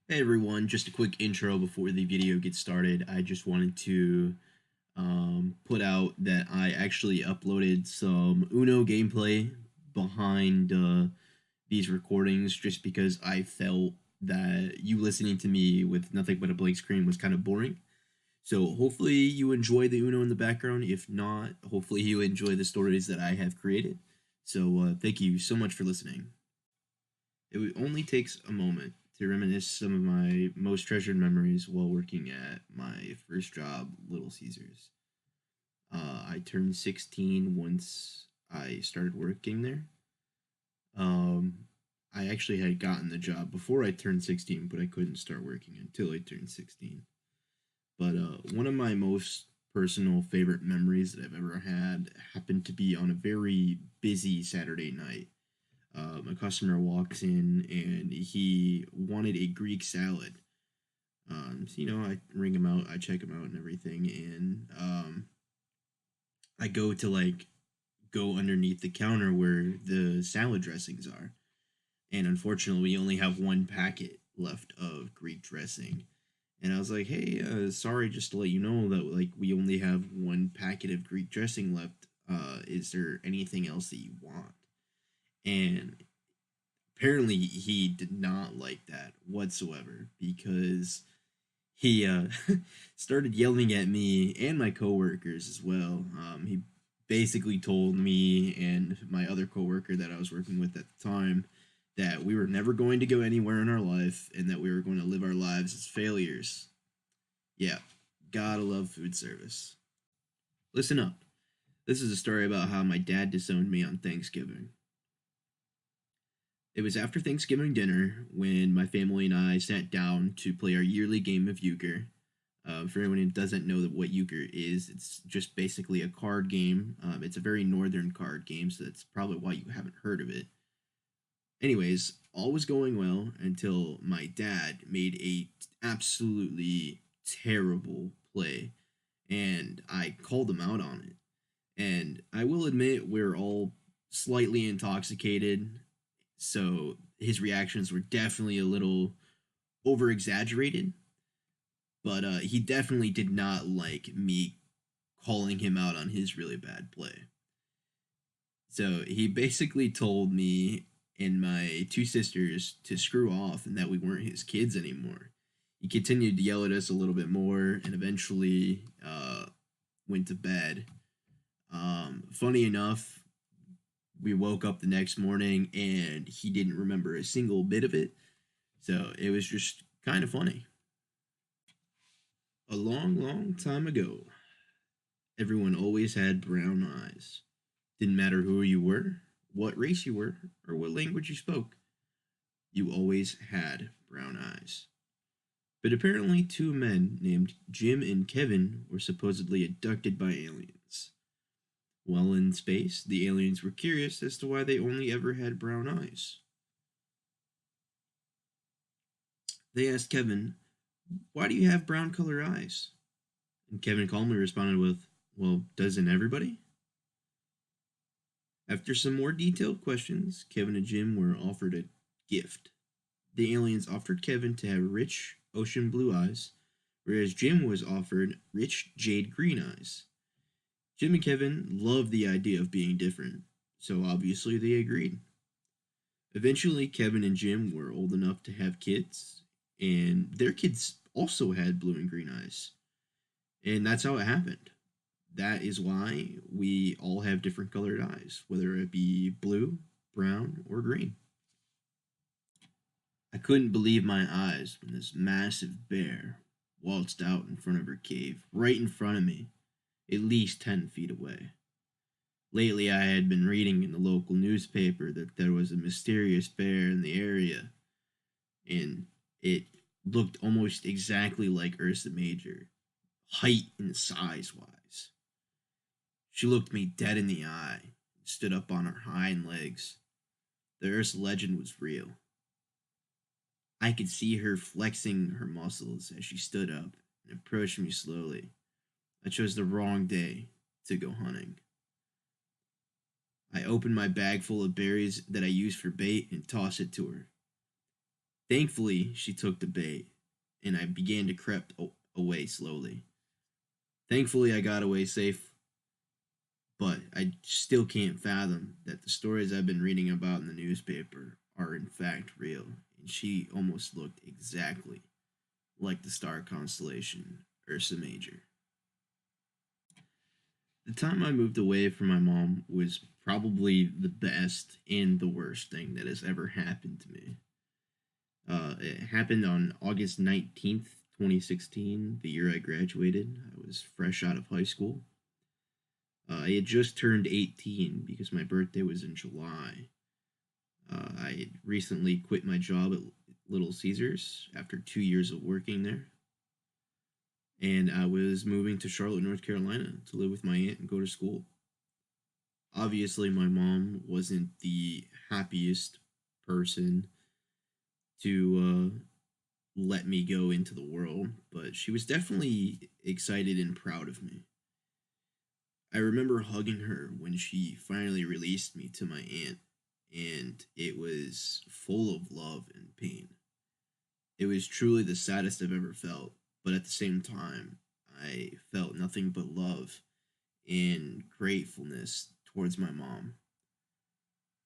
Hey everyone, just a quick intro before the video gets started. I just wanted to put out that I actually uploaded some Uno gameplay behind these recordings just because I felt that you listening to me with nothing but a blank screen was kind of boring. So hopefully you enjoy the Uno in the background. If not, hopefully you enjoy the stories that I have created. So thank you so much for listening. It only takes a moment to reminisce some of my most treasured memories while working at my first job, Little Caesars. I turned 16 once I started working there. Um, I actually had gotten the job before I turned 16, but I couldn't start working until I turned 16. But one of my most personal favorite memories that I've ever had happened to be on a very busy Saturday night. A customer walks in and he wanted a Greek salad. I ring him out, I check him out and everything, and I go to go underneath the counter where the salad dressings are, and unfortunately, we only have one packet left of Greek dressing. And I was like, "Hey, sorry, just to let you know that we only have one packet of Greek dressing left. Is there anything else that you want?" And apparently he did not like that whatsoever because he started yelling at me and my coworkers as well. He basically told me and my other coworker that I was working with at the time that we were never going to go anywhere in our life and that we were going to live our lives as failures. Yeah, gotta love food service. Listen up. This is a story about how my dad disowned me on Thanksgiving. It was after Thanksgiving dinner when my family and I sat down to play our yearly game of euchre. For anyone who doesn't know what euchre is, it's just basically a card game. It's a very northern card game, so that's probably why you haven't heard of it. Anyways, all was going well until my dad made a absolutely terrible play, and I called him out on it. And I will admit, we're all slightly intoxicated, so his reactions were definitely a little over exaggerated, but he definitely did not like me calling him out on his really bad play. So he basically told me and my two sisters to screw off and that we weren't his kids anymore. He continued to yell at us a little bit more and eventually went to bed. Funny enough, we woke up the next morning and he didn't remember a single bit of it. So it was just kind of funny. A long, long time ago, everyone always had brown eyes. Didn't matter who you were, what race you were, or what language you spoke, you always had brown eyes. But apparently, two men named Jim and Kevin were supposedly abducted by aliens. While in space, the aliens were curious as to why they only ever had brown eyes. They asked Kevin, "Why do you have brown color eyes?" And Kevin calmly responded with, "Well, doesn't everybody?" After some more detailed questions, Kevin and Jim were offered a gift. The aliens offered Kevin to have rich ocean blue eyes, whereas Jim was offered rich jade green eyes. Jim and Kevin loved the idea of being different, so obviously they agreed. Eventually, Kevin and Jim were old enough to have kids, and their kids also had blue and green eyes. And that's how it happened. That is why we all have different colored eyes, whether it be blue, brown, or green. I couldn't believe my eyes when this massive bear waltzed out in front of her cave, right in front of me, at least 10 feet away. Lately, I had been reading in the local newspaper that there was a mysterious bear in the area, and it looked almost exactly like Ursa Major, height and size wise. She looked me dead in the eye and stood up on her hind legs. The Ursa legend was real. I could see her flexing her muscles as she stood up and approached me slowly. I chose the wrong day to go hunting. I opened my bag full of berries that I used for bait and tossed it to her. Thankfully, she took the bait, and I began to creep away slowly. Thankfully, I got away safe, but I still can't fathom that the stories I've been reading about in the newspaper are in fact real, and she almost looked exactly like the star constellation Ursa Major. The time I moved away from my mom was probably the best and the worst thing that has ever happened to me. It happened on August 19th, 2016, the year I graduated. I was fresh out of high school. I had just turned 18 because my birthday was in July. I had recently quit my job at Little Caesars after 2 years of working there. And I was moving to Charlotte, North Carolina to live with my aunt and go to school. Obviously, my mom wasn't the happiest person to let me go into the world, but she was definitely excited and proud of me. I remember hugging her when she finally released me to my aunt, and it was full of love and pain. It was truly the saddest I've ever felt, but at the same time, I felt nothing but love and gratefulness towards my mom.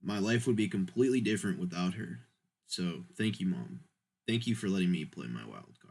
My life would be completely different without her. So, thank you, Mom. Thank you for letting me play my wild card.